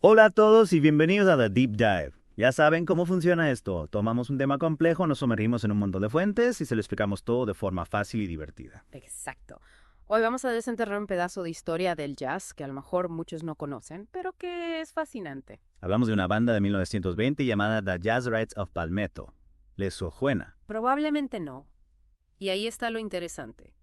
Hola a todos y bienvenidos a The Deep Dive. Ya saben cómo funciona esto. Tomamos un tema complejo, nos sumergimos en un montón de fuentes y se lo explicamos todo de forma fácil y divertida. Exacto. Hoy vamos a desenterrar un pedazo de historia del jazz que a lo mejor muchos no conocen, pero que es fascinante. Hablamos de una banda de 1920 llamada The Jazzrights of Palmetto. ¿Les suena? Probablemente no. Y ahí está lo interesante.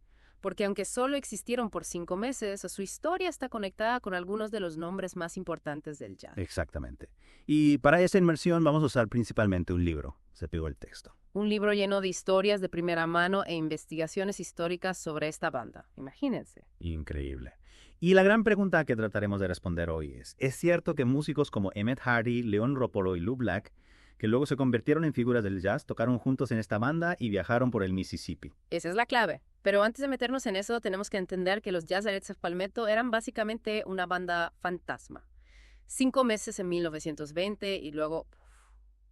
Porque aunque solo existieron por 5 meses, su historia está conectada con algunos de los nombres más importantes del jazz. Exactamente. Y para esa inmersión vamos a usar principalmente un libro. Se pegó el texto. Un libro lleno de historias de primera mano e investigaciones históricas sobre esta banda. Imagínense. Increíble. Y la gran pregunta que trataremos de responder hoy ¿es cierto que músicos como Emmett Hardy, Leon Roppolo y Lou Black, que luego se convirtieron en figuras del jazz, tocaron juntos en esta banda y viajaron por el Mississippi? Esa es la clave. Pero antes de meternos en eso, tenemos que entender que los Jazzrights of Palmetto eran básicamente una banda fantasma. 5 meses en 1920 y luego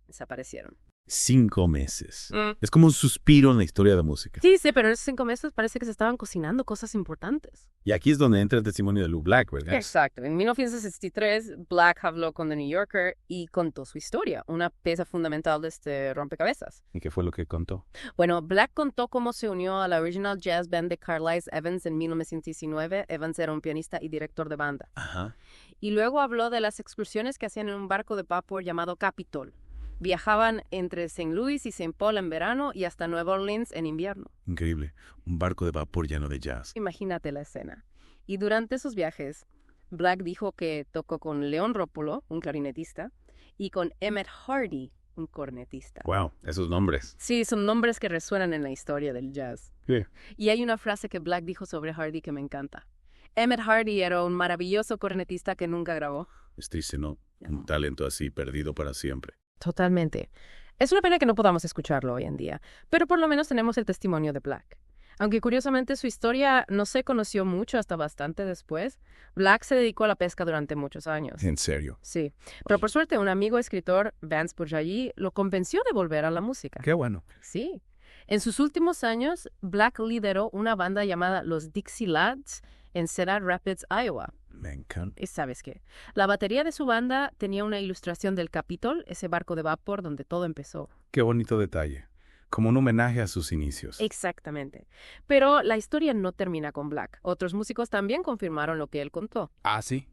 desaparecieron. 5 meses. Mm. Es como un suspiro en la historia de la música. Sí, pero en esos 5 meses parece que se estaban cocinando cosas importantes. Y aquí es donde entra el testimonio de Lou Black, ¿verdad? Exacto. En 1963, Black habló con The New Yorker y contó su historia, una pieza fundamental de este rompecabezas. ¿Y qué fue lo que contó? Bueno, Black contó cómo se unió a la Original Jazz Band de Carlisle Evans en 1919. Evans era un pianista y director de banda. Ajá. Y luego habló de las excursiones que hacían en un barco de vapor llamado Capitol. Viajaban entre St. Louis y St. Paul en verano y hasta Nueva Orleans en invierno. Increíble. Un barco de vapor lleno de jazz. Imagínate la escena. Y durante esos viajes, Black dijo que tocó con Leon Roppolo, un clarinetista, y con Emmett Hardy, un cornetista. Wow, esos nombres. Sí, son nombres que resuenan en la historia del jazz. Sí. Y hay una frase que Black dijo sobre Hardy que me encanta. Emmett Hardy era un maravilloso cornetista que nunca grabó. Es triste, ¿no? Un talento así perdido para siempre. Totalmente. Es una pena que no podamos escucharlo hoy en día, pero por lo menos tenemos el testimonio de Black. Aunque curiosamente su historia no se conoció mucho hasta bastante después, Black se dedicó a la pesca durante muchos años. En serio. Sí, pero por suerte un amigo escritor, Vance Bourgeois, lo convenció de volver a la música. Qué bueno. Sí. En sus últimos años, Black lideró una banda llamada los Dixie Lads en Cedar Rapids, Iowa. Me encanta. ¿Y sabes qué? La batería de su banda tenía una ilustración del Capitol, ese barco de vapor donde todo empezó. Qué bonito detalle. Como un homenaje a sus inicios. Exactamente. Pero la historia no termina con Black. Otros músicos también confirmaron lo que él contó. Ah, sí.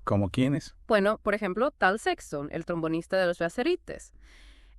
¿Cómo quiénes? Bueno, por ejemplo, Tal Sexton, el trombonista de los Razorites.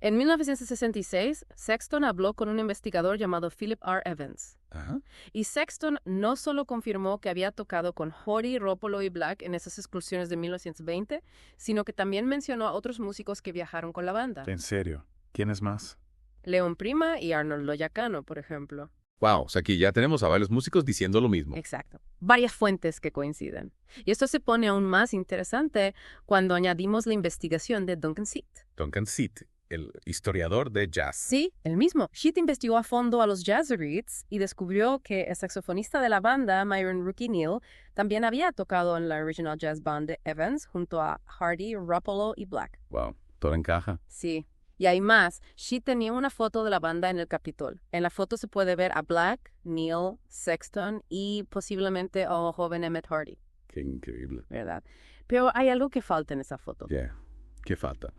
En 1966, Sexton habló con un investigador llamado Philip R. Evans. Ajá. Y Sexton no solo confirmó que había tocado con Hardy, Roppolo y Black en esas excursiones de 1920, sino que también mencionó a otros músicos que viajaron con la banda. En serio. ¿Quiénes más? Leon Prima y Arnold Loyacano, por ejemplo. Wow, o sea, aquí ya tenemos a varios músicos diciendo lo mismo. Exacto. Varias fuentes que coinciden. Y esto se pone aún más interesante cuando añadimos la investigación de Duncan Seat. Duncan Seat, el historiador de jazz. Sí, el mismo. Seat investigó a fondo a los Jazzrights y descubrió que el saxofonista de la banda, Myron Rookie Neal, también había tocado en la Original Jazz Band de Evans junto a Hardy, Roppolo y Black. Wow, todo encaja. Sí. Y hay más. Sheet tenía una foto de la banda en el Capitol. En la foto se puede ver a Black, Neal, Sexton y posiblemente a un joven Emmett Hardy. Qué increíble. ¿Verdad? Pero hay algo que falta en esa foto. Yeah. ¿Qué falta?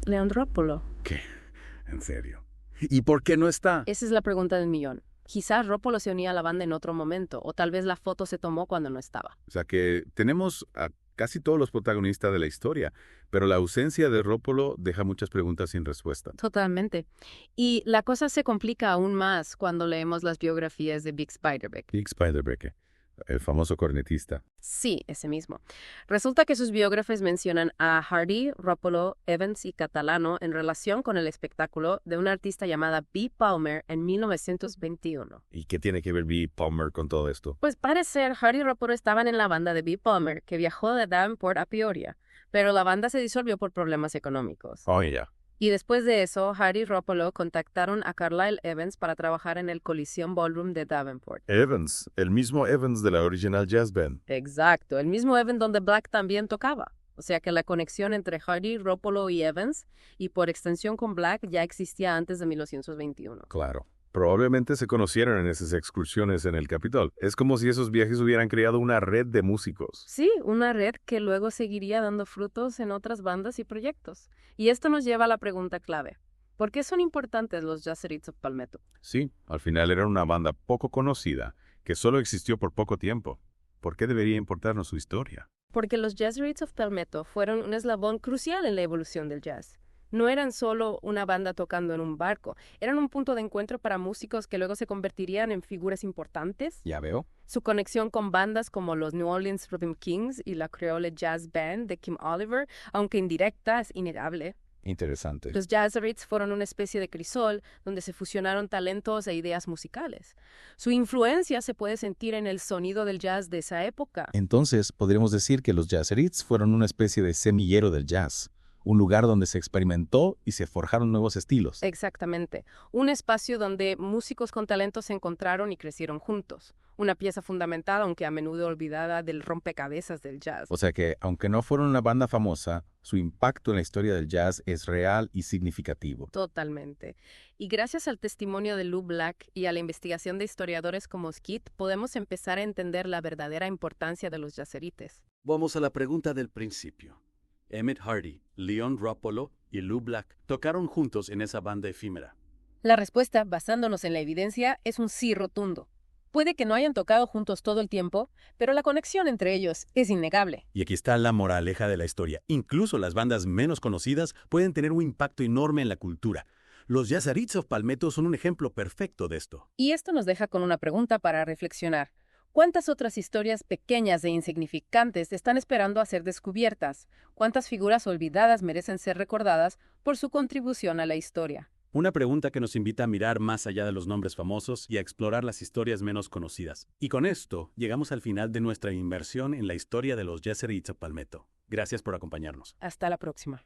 Leon Roppolo. ¿Qué? ¿En serio? ¿Y por qué no está? Esa es la pregunta del millón. Quizás Roppolo se unía a la banda en otro momento, o tal vez la foto se tomó cuando no estaba. O sea que tenemos a casi todos los protagonistas de la historia, pero la ausencia de Roppolo deja muchas preguntas sin respuesta. Totalmente. Y la cosa se complica aún más cuando leemos las biografías de Bix Beiderbecke. Bix Beiderbecke, el famoso cornetista. Sí, ese mismo. Resulta que sus biógrafos mencionan a Hardy, Roppolo, Evans y Catalano en relación con el espectáculo de una artista llamada Bee Palmer en 1921. ¿Y qué tiene que ver B. Palmer con todo esto? Pues parece ser, Hardy y Roppolo estaban en la banda de Bee Palmer, que viajó de Davenport a Peoria, pero la banda se disolvió por problemas económicos. Oh, ya. Y después de eso, Hardy y Roppolo contactaron a Carlisle Evans para trabajar en el Coliseum Ballroom de Davenport. Evans, el mismo Evans de la Original Jazz Band. Exacto, el mismo Evans donde Black también tocaba. O sea que la conexión entre Hardy, Roppolo y Evans, y por extensión con Black, ya existía antes de 1921. Claro. Probablemente se conocieron en esas excursiones en el Capitol. Es como si esos viajes hubieran creado una red de músicos. Sí, una red que luego seguiría dando frutos en otras bandas y proyectos. Y esto nos lleva a la pregunta clave. ¿Por qué son importantes los Jazzerites of Palmetto? Sí, al final era una banda poco conocida, que solo existió por poco tiempo. ¿Por qué debería importarnos su historia? Porque los Jazzerites of Palmetto fueron un eslabón crucial en la evolución del jazz. No eran solo una banda tocando en un barco, eran un punto de encuentro para músicos que luego se convertirían en figuras importantes. Ya veo. Su conexión con bandas como los New Orleans Rhythm Kings y la Creole Jazz Band de Kim Oliver, aunque indirecta, es innegable. Interesante. Los Jazzerites fueron una especie de crisol donde se fusionaron talentos e ideas musicales. Su influencia se puede sentir en el sonido del jazz de esa época. Entonces, podríamos decir que los Jazzerites fueron una especie de semillero del jazz, un lugar donde se experimentó y se forjaron nuevos estilos. Exactamente. Un espacio donde músicos con talento se encontraron y crecieron juntos. Una pieza fundamental, aunque a menudo olvidada, del rompecabezas del jazz. O sea que, aunque no fueron una banda famosa, su impacto en la historia del jazz es real y significativo. Totalmente. Y gracias al testimonio de Lou Black y a la investigación de historiadores como Skeet, podemos empezar a entender la verdadera importancia de los Jazzerites. Vamos a la pregunta del principio. Emmett Hardy, Leon Ruppolo y Lou Black tocaron juntos en esa banda efímera. La respuesta, basándonos en la evidencia, es un sí rotundo. Puede que no hayan tocado juntos todo el tiempo, pero la conexión entre ellos es innegable. Y aquí está la moraleja de la historia. Incluso las bandas menos conocidas pueden tener un impacto enorme en la cultura. Los Jazzerites of Palmetto son un ejemplo perfecto de esto. Y esto nos deja con una pregunta para reflexionar. ¿Cuántas otras historias pequeñas e insignificantes están esperando a ser descubiertas? ¿Cuántas figuras olvidadas merecen ser recordadas por su contribución a la historia? Una pregunta que nos invita a mirar más allá de los nombres famosos y a explorar las historias menos conocidas. Y con esto llegamos al final de nuestra inmersión en la historia de los Jazzerites of Palmetto. Gracias por acompañarnos. Hasta la próxima.